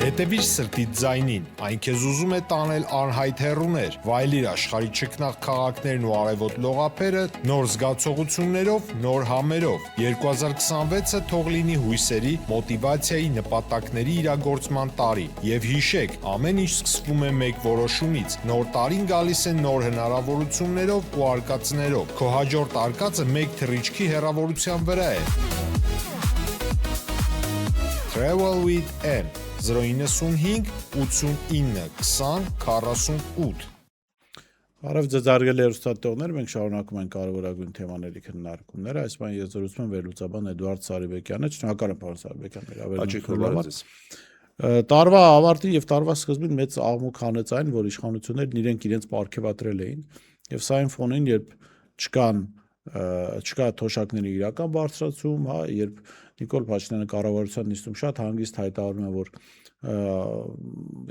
Հետևիր սրտիդ ձայնին, այն քեզ ուզում է տանել անհայտ հեռուներ, վայելիր աշխարհի ճգնաղ քաղաքներն ու արևոտ լողափերը նոր զգացողություններով, նոր համերով։ 2026-ը թող լինի հույսերի, մոտիվացիայի, նպատակների իրագործման տարի։ Եվ հիշեք, ամեն ինչ սկսվում է մեկ որոշումից։ Նոր տարին գալիս է նոր հնարավորություններով ու արկածներով։ Քո հաջորդ արկածը մեկ թռիչքի հեռավորության վրա է։ Travel with M 095 89 20 48 Բարև ձեզ արգելի հեռուստատողներ, մենք շարունակում ենք կարևորագույն թեմաների քննարկումները։ Այս բան ես զրուցում եմ վերլուծաբան Էդուարդ Սարիբեկյանը, շնորհակալ եմ պարոն Սարիբեկյան, Տարվա ավարտին եւ տարվա սկզբին մեծ աղմուկ հանեց այն, որ իշխանություններն իրենց պարգևատրել էին, եւ սա այն ֆոնին, երբ չկա թոշակների իրական բարձրացում, հա, երբ Նիկոլ Փաշինյանը կառավարության նիստում շատ հանգիստ հայտարարում է, որ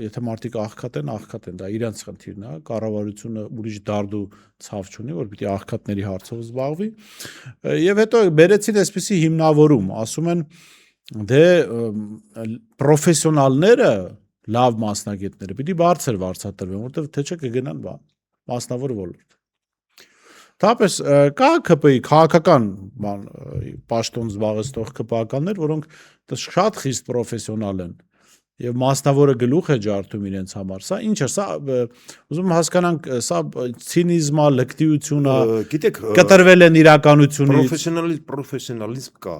եթե մարդիկ աղքատ են, դա իրենց խնդիրն է, կառավարությունը ուրիշ դարդու ցավ չունի, որ պիտի աղքատների հարցով զբաղվի, եւ հետո բերեցին այսպիսի հիմնավորում, ասում են դե պրոֆեսիոնալները, լավ մասնագետները պիտի բարձր վարձատրվեն, որտեղ թե չէ կգնան մասնավոր ոլորտ։ Թապես կա ԿՊ-ի քաղաքական պաշտոն զբաղեցնող ԿՊ-ականներ, որոնք շատ խիստ պրոֆեսիոնալ են եւ մասնավորը գլուխ է ջարդում իրենց համար։ Սա ինչ է, սա ուզում հասկանանք, սա ցինիզմա, լկտիություն է, գիտեք, կտրվել են իրականությունից։ Պրոֆեսիոնալիզմ կա,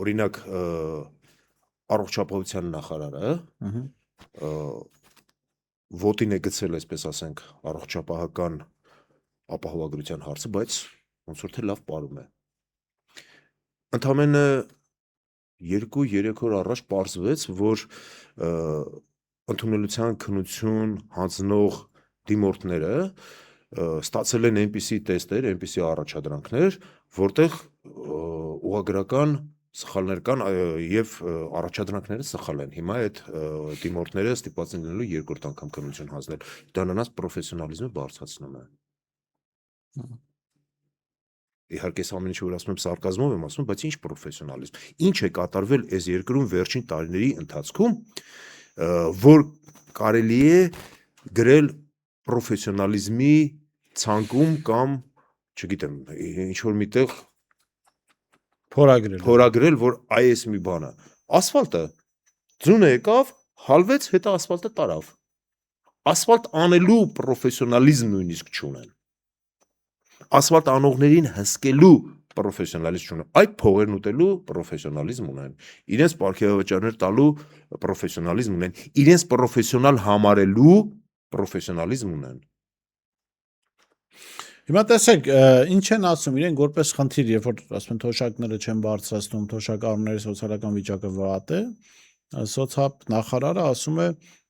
օրինակ առողջապահության նախարարը ոտին է գցել, այսպես ասենք, առողջապահական ապահովագրության հարցը, բայց ոնց որ թե լավ պարում է։ Ընդամենը 2-3 օր առաջ պարզվեց, որ ընդունելության քննություն հանձնող դիմորդները ստացել են այնպիսի տեստեր, այնպիսի առաջադրանքներ, որտեղ ուղղագրական սխալներ կան եւ առաջադրանքները սխալ են։ Հիմա այդ դիմորդները ստիպված են լինելու երկրորդ անգամ քննություն հանձնել։ Դա նրանց պրոֆեսիոնալիզմը բարձրացնում է։ Իհարկե ամեն ինչ որ ասում եմ սարկազմով եմ ասում, բայց ինչ պրոֆեսիոնալիզմ։ Ինչ է կատարվել այս երկրում վերջին տարիների ընթացքում, որ կարելի է գրել պրոֆեսիոնալիզմի ցանկում կամ, չգիտեմ, ինչ որ միտեղ փորագրել, որ այս մի բանը։ Ասֆալտը ձյունը եկավ, հալվեց, հետո ասֆալտը տարավ։ Ասֆալտ անելու պրոֆեսիոնալիզմ նույնիսկ չունեն։ Ասֆալտ անողներին հսկելու պրոֆեսիոնալիզմ չունեն, այդ փողերն ուտելու պրոֆեսիոնալիզմ ունեն, իրենց պարգևավճարներ տալու պրոֆեսիոնալիզմ ունեն, իրենց պրոֆեսիոնալ համարելու պրոֆեսիոնալիզմ ունեն։ Հիմա տեսեք, ինչ են ասում իրենք որպես խնդիր, երբ որ ասում են թոշակները չեն բարձրացնում, թոշակառուների սոցիալական վիճակը վատ է, սոցիալ նախարարը ասում է,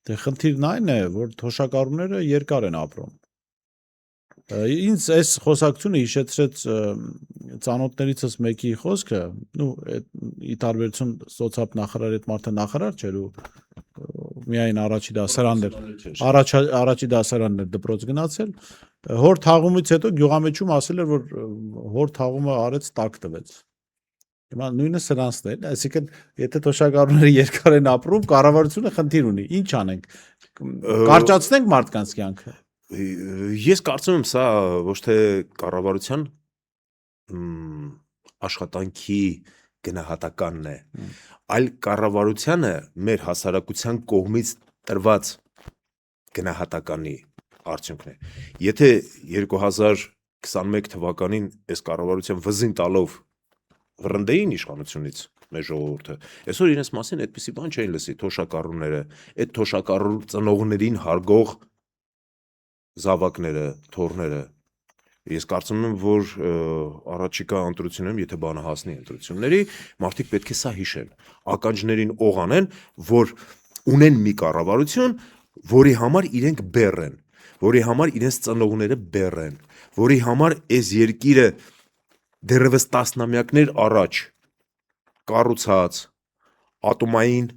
թե խնդիրն այն է, որ թոշակառուները երկար են ապրում։ Ինձ այս խոսակցությունը հիշեցրեց ծանոթներիցս մեկի խոսքը, ի տարբերություն սոցիալ նախարարի այդ մարդը նախարար չէր ու միայն առաջի դասարաններ դպրոց գնացել, հոր թաղումից հետո գյուղամեջում ասել էր, որ հոր թաղումը արեց տակ տվեց։ Հիմա նույնը սրանցն է, այսինքն եթե թոշակառուները երկար են ապրում, կառավարությունը խնդիր ունի, ինչ անենք, կարճացնենք մարդկանց կյանքը։ Ես կարծում եմ սա ոչ թե կառավարության աշխատանքի գնահատականն է, այլ կառավարությանը մեր հասարակության կողմից տրված գնահատականի արդյունքն է։ Եթե 2021 թվականին այս կառավարության վզին տալով վռնդեին իշխանությունից մեր ժողովուրդը, այսօր իրենց մասին այդպիսի բան չէին լսի, թոշակառուները, այդ թոշակառու ծնողներին հարգող զավակները, թոռները, ես կարծում եմ, որ առաջիկա ընտրություններում, եթե բանը հասնի ընտրությունների, մարդիկ պետք է սա հիշեն, ականջներին օղանեն, որ ունեն մի կառավարություն, որի համար իրենք բեռ են, որի համար իրենց ծնողները բեռ են, որի համար այս երկիրը դեռևս տասնամյակներ առաջ կառուցած, ատոմային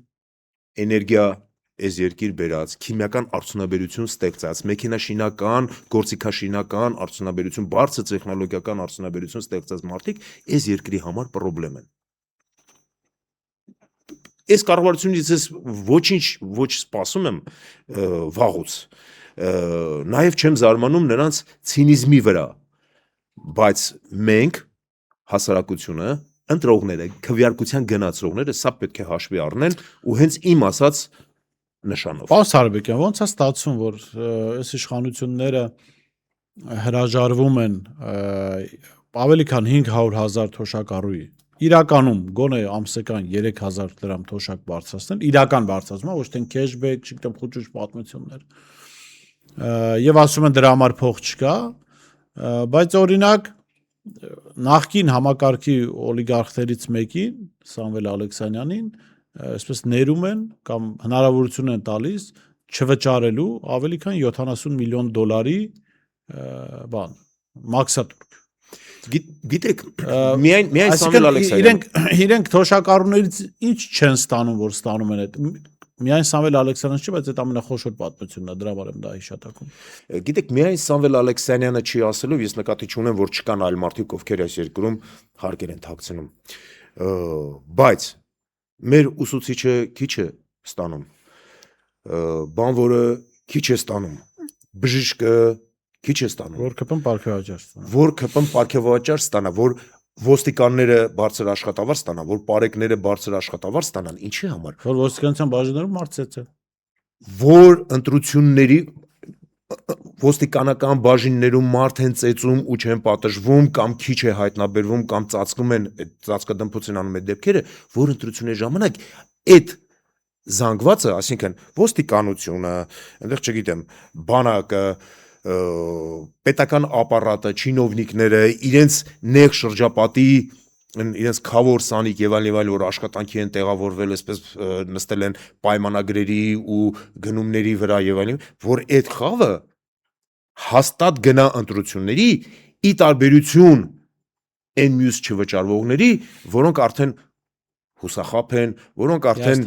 էներգիա այս երկիր բերած, քիմիական արդյունաբերություն ստեղծած, մեքենաշինական, գործիքաշինական արդյունաբերություն, բարձր տեխնոլոգիական արդյունաբերություն ստեղծած մարդիկ այս երկրի համար պրոբլեմ են։ այս կառավարությունից ես ոչինչ ոչ սպասում եմ վաղուց, նաև չեմ զարմանում նրանց ցինիզմի վրա, բայց մենք հասարակությունը, ընտրողները, քվեարկության գնացողները սա պետք է հաշվի առնեն ու հենց իմ ասած նշանով։ Պարոն Սարբեկյան, ո՞նց է ստացվում, որ այս իշխանությունները հրաժարվում են ավելի քան 500,000 թոշակառուի իրականում գոնե ամսական 3,000 դրամ թոշակ բարձրացնել, իրական բարձրացումը, ոչ թե cashback, չգիտեմ, խուճուճ պատմություններ։ Եվ ասում են դրա համար փող չկա, բայց օրինակ նախկին համակարգի օլիգարխներից մեկին, Սամվել Ալեքսանյանին, այսպես ներում են կամ հնարավորություն են տալիս չվճարելու ավելի քան $70 միլիոն բան, մաքսատուրք։ Գիտեք, միայն Սամվել Ալեքսանյան իրենք թոշակառուներից ինչ չեն ստանում, որ ստանում են այդ միայն Սամվել Ալեքսանյանը չի, բայց այդ ամենախոշոր պատմությունն է, դրա համար եմ դա հիշատակում։ Գիտեք, միայն Սամվել Ալեքսանյանը չի ասելով, ես նկատի չունեմ, որ չկան այլ մարդիկ, ովքեր այս երկրում հարկեր են թաքցնում։ Բայց մեր ուսուցիչը քիչ է ստանում, բանվորը քիչ է ստանում, բժիշկը քիչ է ստանում, որ ԿՊ-ն պարգևաճար ստանա, որ ԿՊ-ն պարգևաճար ստանա, որ ոստիկանները բարձր աշխատավարձ ստանան, որ պարեկները բարձր աշխատավարձ ստանան, ինչի համար, որ ոստիկանության բաժիններում մարդ որ ընտրությունների ոստիկանական բաժիններում մարդ են ծեծում ու չեն պատժվում կամ քիչ է հայտնաբերվում կամ ծածկում են ծածկադմփոց են անում այդ դեպքերը, որ ընտրությունների ժամանակ այդ զանգվածը, այսինքն ոստիկանությունը, այնտեղ չգիտեմ, բանակը, պետական ապարատը, չինովնիկները, իրենց նեղ շրջապատի, իրենց քավոր սանիկ եւ այլն, որ աշխատանքի են տեղավորվել, այսպես նստել են պայմանագրերի ու գնումների վրա եւ այլն, որ այդ խավը հաստատ գնա ընտրությունների ի տարբերություն այն մյուս չվճարվողների, որոնք արդեն հուսախապ են, որոնք արդեն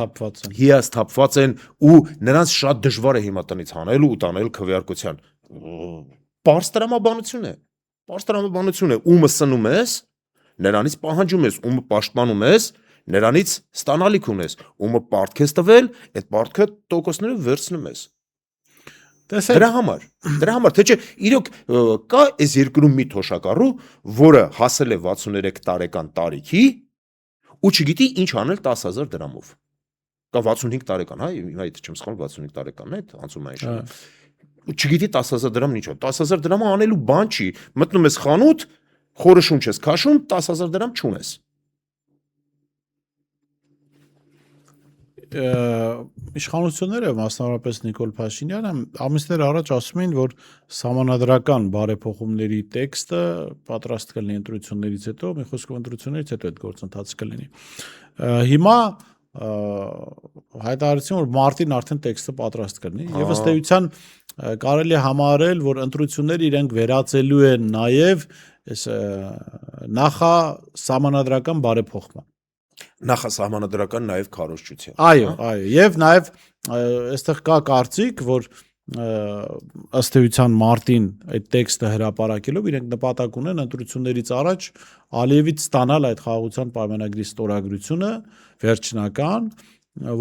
հիասթափված են ու նրանց շատ դժվար է հիմա տնից հանել ու տանել քվեարկության։ Պարզ տրամաբանություն է, ումը սնում ես, նրանից պահանջում ես, ումը պաշտպանում ես, նրանից ստանալիք ունես, ումը պարտք ես տվել, այդ պարտքը տոկոսները վերցնում ես։ Դրա համար, թե չէ, իրոք կա այս երկրում մի թոշակառու, որը հասել է 63 տարեկան տարիքի ու չգիտի ինչ անել 10,000 դրամով։ Կա 65 տարեկան, հա, հիմա եթե չեմ սխալվում 65 տարեկանն է, անցումային շանը։ Չգիտի 10,000 դրամն ինչ է, 10,000 դրամը անելու բան չի, մտնում ես խանութ, խորը շունչ ես քաշում, 10,000 դրամ չունես։ Իշխանությունները, մասնավորապես Նիկոլ Փաշինյանը, ամիսներ առաջ ասում էին, որ սահմանադրական բարեփոխումների տեքստը պատրաստ կլինի ընտրություններից հետո, մի խոսքով ընտրություններից հետո այդ գործընթացը կլինի։ Հիմա հայտարարեցին, որ մարտին արդեն տեքստը պատրաստ կլինի, եւ ըստ էության կարելի է համարել, որ ընտրությունները իրենք վերածելու են նաեւ այս նախասահմանադրական բարեփոխման։ Նախասահմանադրական նաև քարոզչության։ Այո, եւ նաև այստեղ կա կարծիք, որ ըստ էության մարտին այդ տեքստը հրապարակելով իրենք նպատակ ունեն ընտրություններից առաջ Ալիևից ստանալ այդ խաղաղության պայմանագրի ստորագրությունը վերջնական,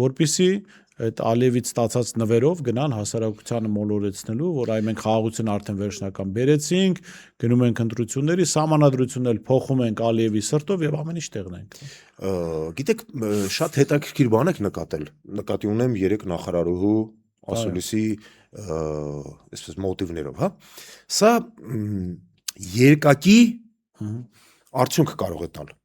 որպեսզի այդ Ալիևից ստացած նվերով գնան հասարակությանը մոլորեցնելու, որ այ մենք խաղաղություն արդեն վերջնական բերեցինք, գնում ենք ընտրությունների, սահմանադրությունն էլ փոխում ենք Ալիևի սրտով եւ ամեն ինչ տեղն ենք։ Գիտեք, շատ հետաքրքիր բան եք նկատել։ Նկատի ունեմ 3 նախարարուհու ասուլիսի այսպես մոտիվներով, հա։ Սա երկակի արդյունք կարող է տալ։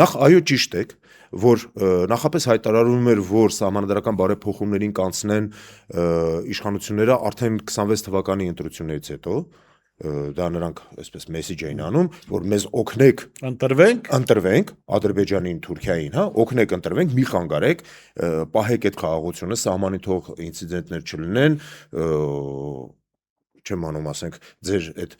Նախ այո ճիշտ եք, որ նախապես հայտարարում էր, որ սահմանադրական բարեփոխումներին կանցնեն իշխանությունները արդեն 26 թվականի ընտրություններից հետո, դա նրանք այսպես մեսեջ էին անում, որ մեզ օգնեք ընտրվենք Ադրբեջանին, Թուրքիային, հա, օգնեք ընտրվենք, մի խանգարեք, պահեք այդ խաղաղությունը, սահմանի թող ինցիդենտներ չլինեն, չեմ անում, ասենք, ձեր այդ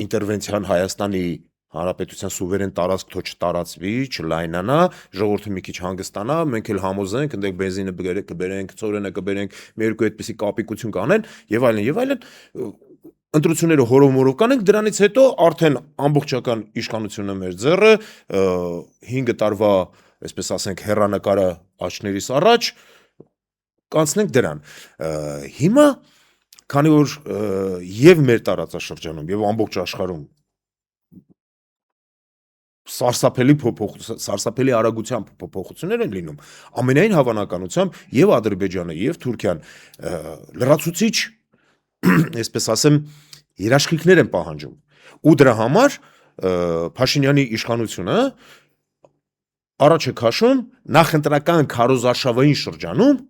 ինտերվենցիան Հայաստանի Հանրապետության սուվերեն տարածք թող չտարածվի, չլայնանա, ժողովուրդը մի քիչ հանգստանա, մենք էլ համոզենք, այնտեղ բենզինը կբերենք, ծորենը կբերենք, մի երկու այդպիսի կապիկություն կանեն եւ այլն, ընտրությունները հորով-մորով կանենք, դրանից հետո արդեն ամբողջական իշխանությունը մեր ձեռը 5 տարվա այսպես ասենք, հեռանկարը աչքներիս առաջ, կանցնենք դրան։ Հիմա, քանի որ եւ մեր տարածաշրջանում եւ ամբողջ աշխարհում սարսափելի արագությամբ փոփոխություններ են լինում, ամենայն հավանականությամբ եւ Ադրբեջանը եւ Թուրքիան լրացուցիչ, այսպես ասեմ, երաշխիքներ են պահանջում։ Ու դրա համար Փաշինյանի իշխանությունը առաջ է քաշում նախընտրական քարոզարշավային շրջանում,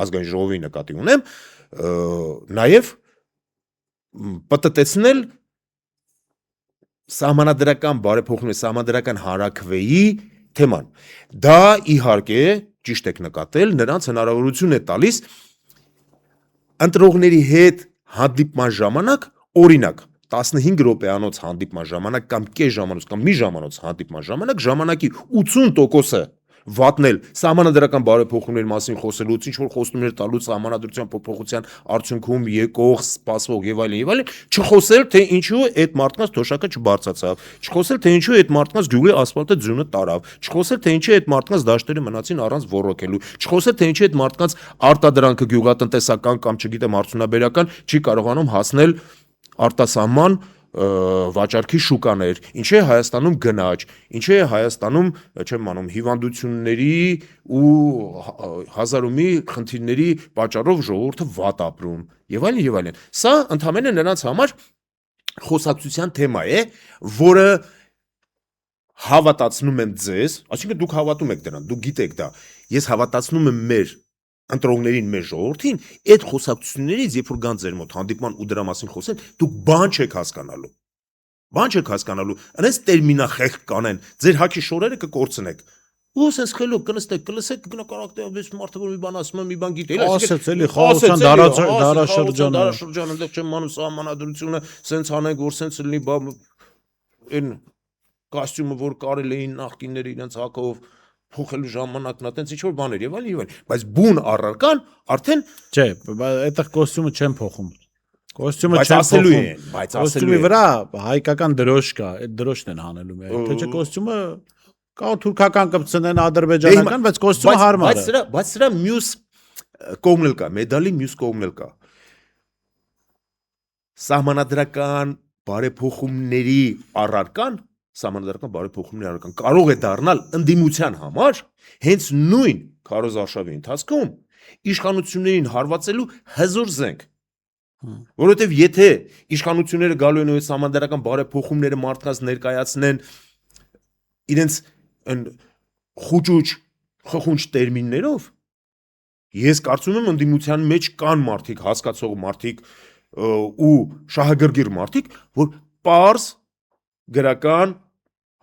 ազգային ժողովի նկատի ունեմ, նաեւ պտտեցնել սահմանադրական բարեփոխումների, սահմանադրական հարաքվեի թեման։ Դա իհարկե ճիշտ եք նկատել, նրանց հնարավորություն է տալիս ընտրողների հետ հանդիպման ժամանակ, օրինակ 15 րոպեանոց հանդիպման ժամանակ կամ կես ժամանոց կամ մի ժամանոց հանդիպման ժամանակ ժամանակի 80%-ը վատնել սահմանադրական բարեփոխումների մասին խոսելուց, ինչ որ խոստումներ տալուց սահմանադրության փոփոխության արդյունքում եկող, սպասվող եւ այլն, չխոսել թե ինչու այդ մարդկանց թոշակը չբարձրացավ, չխոսել թե ինչու այդ մարդկանց գյուղի ասֆալտը ձյունը տարավ, չխոսել թե ինչու այդ մարդկանց դաշտերը մնացին առանց ոռոգելու, չխոսել թե ինչու այդ մարդկանց արտադրանքը գյուղատնտեսական կամ չգիտեմ արդյունաբերական չի կարողանում հասնել արտասահման վաճառքի շուկաներ, ինչ է Հայաստանում գնաճ, ինչ է Հայաստանում, չեմ անում, հիվանդությունների ու հազար ու մի խնդիրների պատճառով ժողովուրդը վատ ապրում եւ այլն եւ այլն։ Սա ընդհանրապես նրանց համար խոսակցության թեմա է, որը հավատացնում եմ ձեզ, այսինքն դուք հավատում եք դրան, դուք գիտեք դա։ Ես հավատացնում եմ մեր ընտրողներին, մեր ժողովրդին, այդ խոսակցություններից, երբ որ գան ձեր մոտ հանդիպման ու դրա մասին խոսեն, դուք բան չեք հասկանալու։ Բան չեք հասկանալու, այնպես տերմինախեղք կանեն, ձեր հաքի շորերը կկորցնեք։ Ու sense խելոք կնստեք, կլսեք գնահատակտեվես մարդը որ մի բան ասում է, մի բան գիտի, ասեց էլի խաղաղության դարաշրջանը, այնտեղ չեմ մանում սահմանադրությունը, sense անենք, որ sense լինի, բա այն կոստյումը, որ կարել էին նախկինները իրենց հակով փոխելու ժամանակն է, տենց ինչ որ բաներ եւ այլն, բայց բուն առարկան արդեն չէ, այդտեղ կոստյումը չեն փոխում։ Կոստյումը բայց չեն ասելու փոխում։ են, բայց Կոստյումի վրա հայկական դրոշ կա, այդ դրոշն են հանելու մեր։ Թե չէ կոստյումը կա թուրքական կպցնեն ադրբեջանական, բայց կոստյումը հարմար է։ Բայց սրա մյուս կողմն էլ կա, մեդալի մյուս կողմն էլ կա։ Սահմանադրական բարեփոխումների առարկան սահմանադրական բարեփոխումների առարկան կարող է դառնալ ընդդիմության համար հենց նույն քարոզարշավի ընթացքում իշխանություններին հարվածելու հզոր զենք, որովհետև եթե իշխանությունները գալու են ու սահմանադրական բարեփոխումները մարդկանց ներկայացնեն իրենց խուճուճ տերմիններով, ես կարծում եմ ընդդիմության մեջ կան մարդիկ, հասկացող մարդիկ ու շահագրգիռ մարդիկ, որ պարզ գրական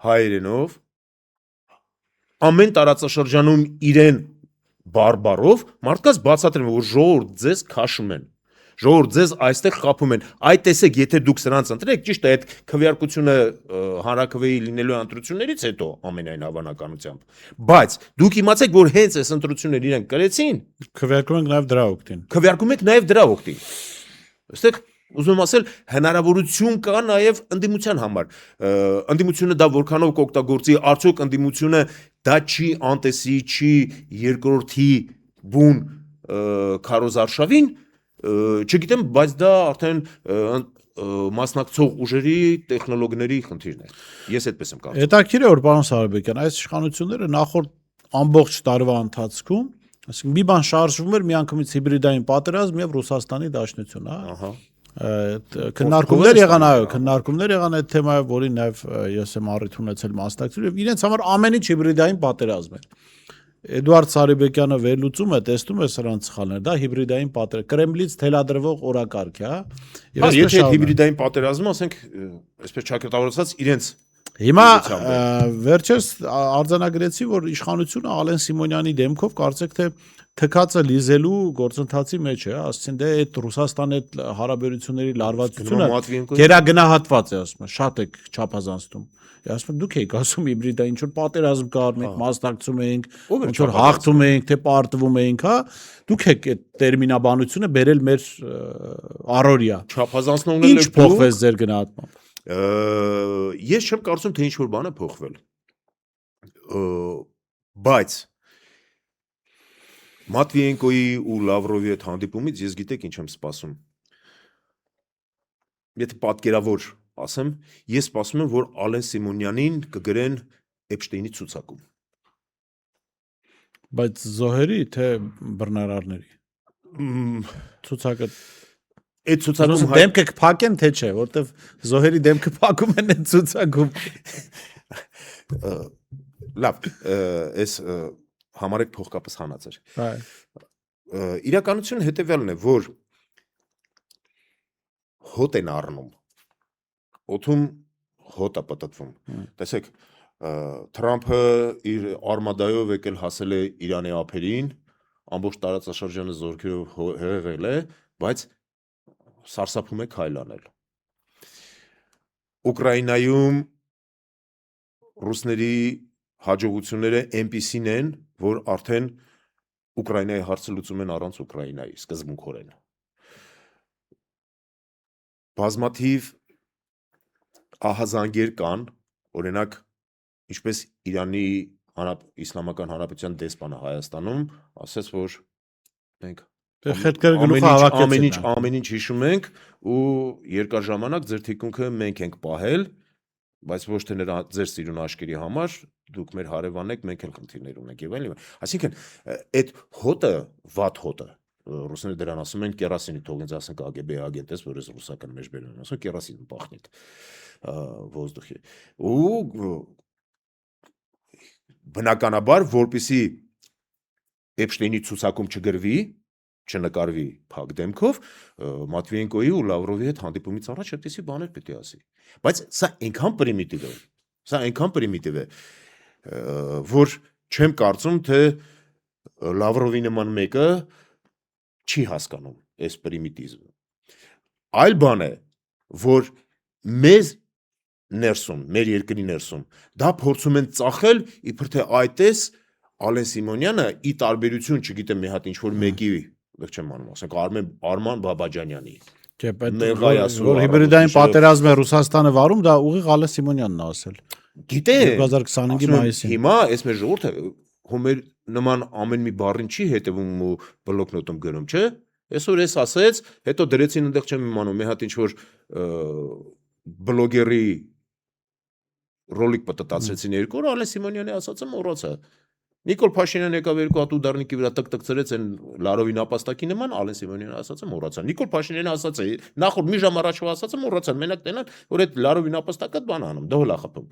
հայերենով ամեն տարածաշրջանում իրեն բարբարով մարդկանց բացատրում, որ ժողովուրդ ձեզ քաշում են, ժողովուրդ ձեզ այստեղ խափում են, այ տեսեք, եթե դուք սրանց ընտրեք, ճիշտ է, այդ քվեարկությունը հանրաքվեի լինելու ընտրություններից հետո ամենայն հավանականությամբ, բայց դուք իմացեք, որ հենց այս ընտրությունները իրենք կրեցին, քվեարկում ենք նաև դրա օգտին։ Քվեարկում եք նաև դրա օգտին։ Այստեղ ուզում եմ ասել, հնարավորություն կա նաև ընդդիմության համար։ Ընդդիմությունը դա որքանով կօգտագործի, արդյոք ընդդիմությունը դա չի անտեսի, չի երկրորդի բուն քարոզարշավին, չգիտեմ, բայց դա արդեն մասնակցող ուժերի տեխնոլոգների խնդիրն է։ Ես այդպես եմ կարծում։ Հետաքրքիր է որ պարոն Սարոբեկյան, այս իշխանությունները նախորդ ամբողջ տարվա ընթացքում, այսինքն մի բան շարժվում էր միանգամից հիբրիդային պատերազմ եւ Ռուսաստանի դաշնություն, հա։ Քննարկումներ եղան, այո, քննարկումներ եղան այդ թեմայով, որին նաև ես եմ առիթ ունեցել մասնակցել եւ իրենց համար ամեն ինչ հիբրիդային պատերազմ էր։ Էդուարդ Սարոբեկյանը վերլուծում է, տեսնում է սրանց սխալները, դա հիբրիդային պատերազմ, Կրեմլից թելադրվող օրակարգ է, հա։ Եվ եթե այդ հիբրիդային պատերազմը, ասենք, այսպես ճակատավորված իրենց Հիմա վերջերս արձանագրեցի, որ իշխանությունը Ալեն Սիմոնյանի դեմքով կարծեք թե թքածը լիզելու գործընթացի մեջ է, ասեցին դե այդ Ռուսաստանի հետ հարաբերությունների լարվածությունը գերագնահատված է, ասում են, շատ է չափազանցնում։ Ասում են դուք եք ասում հիբրիդային ինչ որ պատերազմ կար, մենք մասնակցում ենք, ինչ որ հաղթում ենք, թե պարտվում ենք, հա, դուք եք այդ տերմինաբանությունը բերել մեր առօրյա։ Չափազանցնողներն եք Ինչ փոխվեց ձեր գնահատմամբ։ Ես չեմ կարծում թե ինչ որ բան է փոխվել։ Բայց Մատվիենկոյի ու Լավրովի հետ հանդիպումից ես գիտեք ինչ եմ սպասում։ Եթե պատկերավոր ասեմ, ես սպասում եմ, որ Ալեն Սիմոնյանին կգրեն Էփշտեյնի ցուցակում։ Բայց զոհերի թե բռնարարների ցուցակը Այդ ցուցակում դեմքը կփակեն թե չէ, որտեվ զոհերի դեմքը փակում են այդ ցուցակում։ լավ, այս համարեք փողկապս հանած էր։ Այ Իրականությունը հետևյալն է, որ հոտ են առնում։ Օդում հոտ է պտտվում։ Տեսեք, Թրամփը իր արմադայով եկել հասել է Իրանի ափերին, ամբողջ տարածաշրջանը զորքերով հեղեղել է, բայց սարսափում է քայլ անել։ Ուկրաինայում ռուսների հաջողությունները այնպիսին են, որ արդեն Ուկրաինայի հարցը լուծում են առանց Ուկրաինայի, սկզբունքորեն։ Բազմաթիվ ահազանգեր կան, օրինակ, ինչպես Իրանի Իսլամական Հանրապետության դեսպանը Հայաստանում ասաց, որ մենք ամեն ինչ հիշում ենք ու երկար ժամանակ ձեր թիկունքը մենք ենք պահել, բայց ոչ թե նրա ձեր սիրուն աշկերի համար, դուք մեր հարևանն եք, մենք էլ խնդիրներ ունենք եւ այլն։ Այսինքն, այդ հոտը, վատ հոտը, ռուսները դրան ասում են կերասինի, թող ինձ ասեն KGB agent ես, որ ես ռուսական մեջ բերում եմ, ասում կերասին պախնիտ воздухе։ Ու բնականաբար, որպեսի Էփշտեյնի ցուցակում չգրվի, չնկարվի փակ դեմքով, Մատվիենկոյի ու Լավրովի հետ հանդիպումից առաջ այդպիսի բաներ պետք է ասի։ Բայց սա այնքան պրիմիտիվ է, որ չեմ կարծում, թե Լավրովի նման մեկը չի հասկանում այս պրիմիտիվը։ Այլ բան է, որ մեզ ներսում, մեր երկրի ներսում, դա փորձում են ծախել, իբր թե այդպես Ալեն Սիմոնյանը ի տարբերություն, չգիտեմ, մի հատ ինչ-որ մեկի, չեմ անում, ասենք Արման Բաբաջանյանի։ Որ հիբրիդային պատերազմ է Ռուսաստանը վարում, դա ուղիղ Ալեն Սիմոնյանն է ասել։ Գիտե, 2025-ի մայիսին։ Հիմա այս մեր ժողովուրդը հոմեր նման ամեն մի բառին չի հետևում ու բլոկնոտում գրում, չէ՞։ Այսօր ես ասեց, հետո դրեցին այնտեղ չեմ իմանում, մի հատ ինչ-որ բլոգերի ռոլիկ պտտացրեցին երկու օր, Ալեն Սիմոնյանի ասածը մոռացա։ Նիկոլ Փաշինյանը եկավ երկու հատ ուդարնիկի վրա տկ-տկ ծրեց այն Լարովի նապաստակի նման, Ալեն Սիմոնյանը ասածը մոռացա։ Նիկոլ Փաշինյանը ասած է, նախորդ մի ժամ առաջ ասածը մոռացան, մենակ տենան, որ այդ Լարովի նապաստակը բան անում, դհոլ է խփում։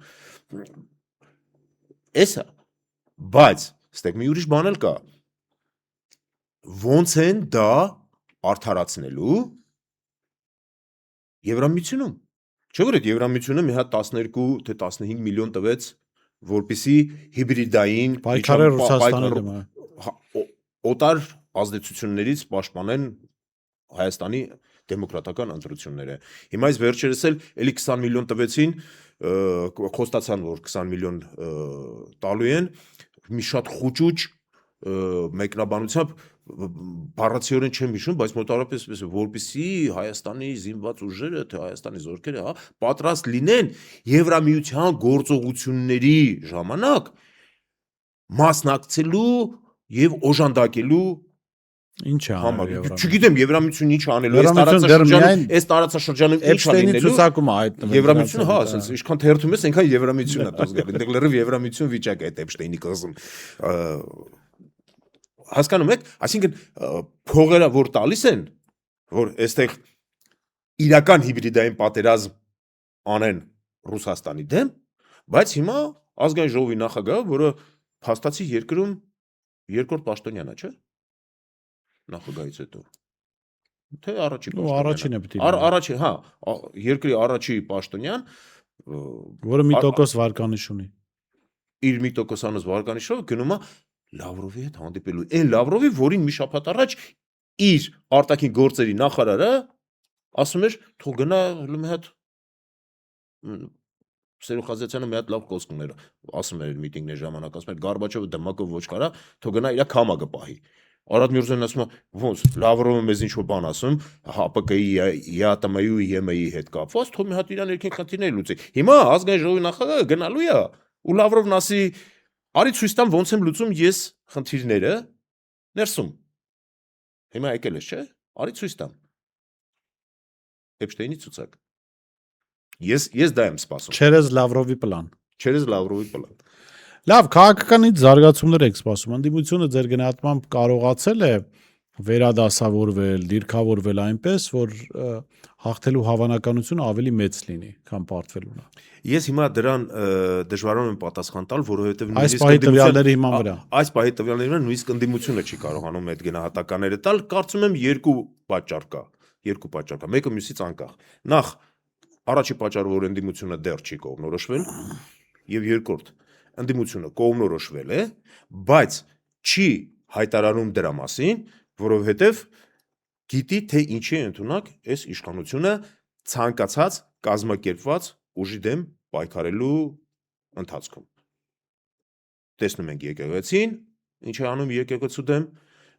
Էսա, բայց ստեք մի ուրիշ բան էլ կա։ Ոնց են դա արդարացնելու Եվրամիությունում։ Չէ՞ որ այդ Եվրամիությունը մի հատ 12 թե 15 միլիոն տվեց, որպեսի հիբրիդային պայքարը Ռուսաստանի դեմ օտար ազդեցություններից պաշտպանեն Հայաստանի դեմոկրատական ընտրությունները։ Հիմա այս վերջերս էլի 20 միլիոն տվեցին, խոստացան, որ 20 միլիոն տալու են, մի շատ խուճուճ մեկնաբանությամբ բառացիորեն չեմ հիշում, բայց մոտավորապես որպեսի Հայաստանի զինված ուժերը, թե Հայաստանի զորքերը, պատրաստ լինեն Եվրամիության գործողությունների ժամանակ մասնակցելու եւ օժանդակելու ինչ է համար։ Եվրամիությունը։ Չգիտեմ Եվրամիությունը ինչ անելու, այս տարածաշրջանում ինչ Էփշտեյնի ցուցակում է հայտնվել։ Եվրամիությունը, հա, ասենց ինչքան թերթում ես, այնքան Եվրամիությունն է դուրս գալի։ Այնտեղ լրիվ Եվրամիություն վիճակ է այդ Էփշտեյնի կղզում։ Հասկանում եք, այսինքն փողերը որ տալիս են, որ այստեղ իրական հիբրիդային պատերազմ անեն Ռուսաստանի դեմ, բայց հիմա ազգային ժողովի նախագահը, որը փաստացի երկրում երկրորդ պաշտոնյան է, չէ՞։ Նախագահից հետո։ Թե առաջի պաշտոնյան։ Առաջինը պետք է։ Առաջի, հա, երկրի առաջի պաշտոնյան, որը 1% վարկանիշ ունի։ Իր 1%-անոց վարկանիշով գնում է Լավրովի հետ հանդիպելու։ Այն Լավրովի, որին մի շաբաթ առաջ իր արտաքին գործերի նախարարը ասում էր, թող գնա մի հատ Սերուխազյանը մի հատ լավ խոսք ուներ, ասում էր միտինգների ժամանակ, ասում էր Գորբաչովը դմակով ոչ կարա, թող գնա իր քամակը պահի։ Արադ Միրզոյանն ասում է, ոնց Լավրովը մեզ ինչ որ բան ասում, ՀԱՊԿ-ի, ԵԱՏՄ-ի ու ԵՄ-ի հետ կապված, թող մի հատ իրան երկին խնդիրներ լուծի։ Հիմա ազգային ժողովի նախագահը գնալու է ու Լավրովն ասի Արի ցույց տամ ոնց եմ լուծում ես խնդիրները ներսում։ Հիմա եկել ես, չէ՞։ Արի ցույց տամ։ Էփշտեյնի ցուցակ։ Ես դա եմ սպասում։ Չերեզ Լավրովի պլան։ Չերես Լավրովի պլան։ Լավ, քաղաքականից զարգացումներ եք սպասում։ Ընդդիմությունը ձեր գնահատմամբ կարողացել է վերադասավորվել, դիրքավորվել այնպես, որ հաղթելու հավանականությունը ավելի մեծ լինի, քան պարտվելունը։ Ես հիմա դրան դժվարանում եմ պատասխան տալ, որովհետև Այս պահի տվյալների հիման վրա։ Այս պահի տվյալների վրա նույնիսկ ընդդիմությունը չի կարողանում այդ գնահատականները տալ, կարծում եմ երկու պատճառ կա։ Մեկը մյուսից անկախ։ Նախ առաջի պատճառը, որ ընդդիմությունը դեռ չի կողմնորոշվել, եւ երկրորդ, ընդդիմությունը կողմնորոշվել է, բայց չի հայտարարում դրա մասին, որովհետև գիտի, թե ինչի է ընդունակ այս իշխանությունը ցանկացած կազմակերպված ուժի դեմ պայքարելու ընթացքում։ Տեսնում ենք եկեղեցին, ինչ է անում եկեղեցու դեմ,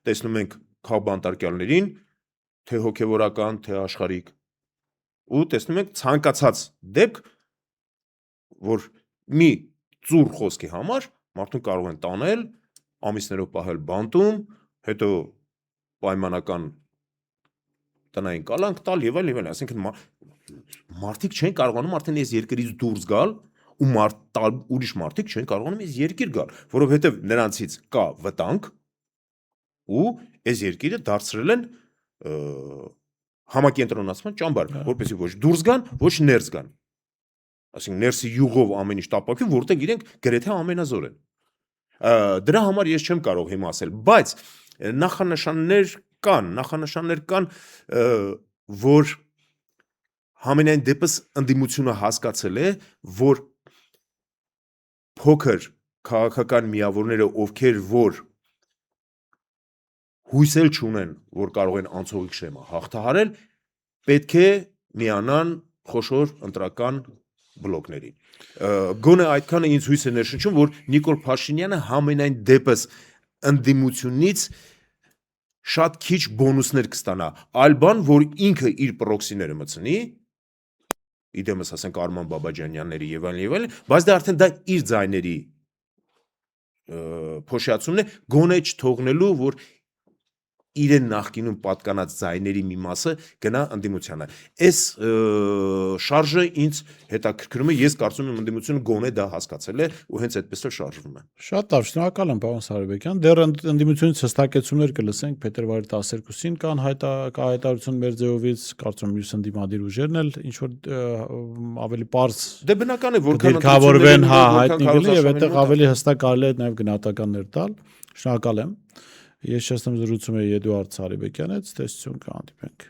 տեսնում ենք քաղբանտարկյալներին, թե հոգևորական, թե աշխարհիկ, ու տեսնում ենք ցանկացած դեպք, որ մի ծուռ խոսքի համար մարդուն կարող են տանել, ամիսներով պահել բանտում, հետո պայմանական տնային կալանք տալ եւ այլն, այսինքն մարդիկ չեն կարողանում արդեն այս երկրից դուրս գալ ու ուրիշ մարդիկ չեն կարողանում այս երկիր գալ, որովհետեւ նրանցից կա վտանգ ու այս երկիրը դարձրել են համակենտրոնացման ճամբար, որպեսզի ոչ դուրս գան, ոչ ներս գան։ Այսինքն ներսի յուղով ամեն ինչ տապակվի, որտեղ իրենք գրեթե ամենազոր են։ Դրա համար ես չեմ կարող հիմա ասել, բայց նախանշաններ կան, որ համենայն դեպս ընդդիմությունը հասկացել է, որ փոքր քաղաքական միավորները, ովքեր որ հույսել չունեն, որ կարող են անցողիկ շեմը հաղթահարել, պետք է միանան խոշոր ընտրական բլոկներին։ Գոնե այդքանը ինձ հույս է ներշնչում, որ Նիկոլ Փաշինյանը համենայն դեպս ընդդիմությունից շատ քիչ բոնուսներ կստանա, այլ բան, որ ինքը իր պրոքսիները մտցնի, իդեմս ասենք Արման Բաբաջանյանների եւ այլն, բայց դա արդեն դա իր ձայների փոշիացումն է, գոնե չթողնելու, որ իրեն նախկինում պատկանած ձայների մի մասը գնա ընդդիմությանը։ Այս շարժը ինձ հետաքրքրում է, ես կարծում եմ ընդդիմությունը գոնե դա հասկացել է ու հենց այդպես էլ շարժվում է։ Շատ լավ, շնորհակալ եմ պարոն Սարոբեկյան։ Դեռ ընդդիմությունից հստակեցումներ կլսենք փետրվարի 12-ին կան հայտարարություն մեր ձևովից, կարծում եմ մյուս ընդդիմադիր ուժերն էլ ինչ որ ավելի པարզ Դե բնական է, որքան դիրքավորվեն, հայտնի գլի եւ այդտեղ ավելի հստակ կարելի է նաեւ գնահատականներ տալ։ Շնորհակալ եմ։ Ես շեշտեմ զրուցում եմ Էդուարդ Սարոբեկյանից, տեսություն կհանդիպենք։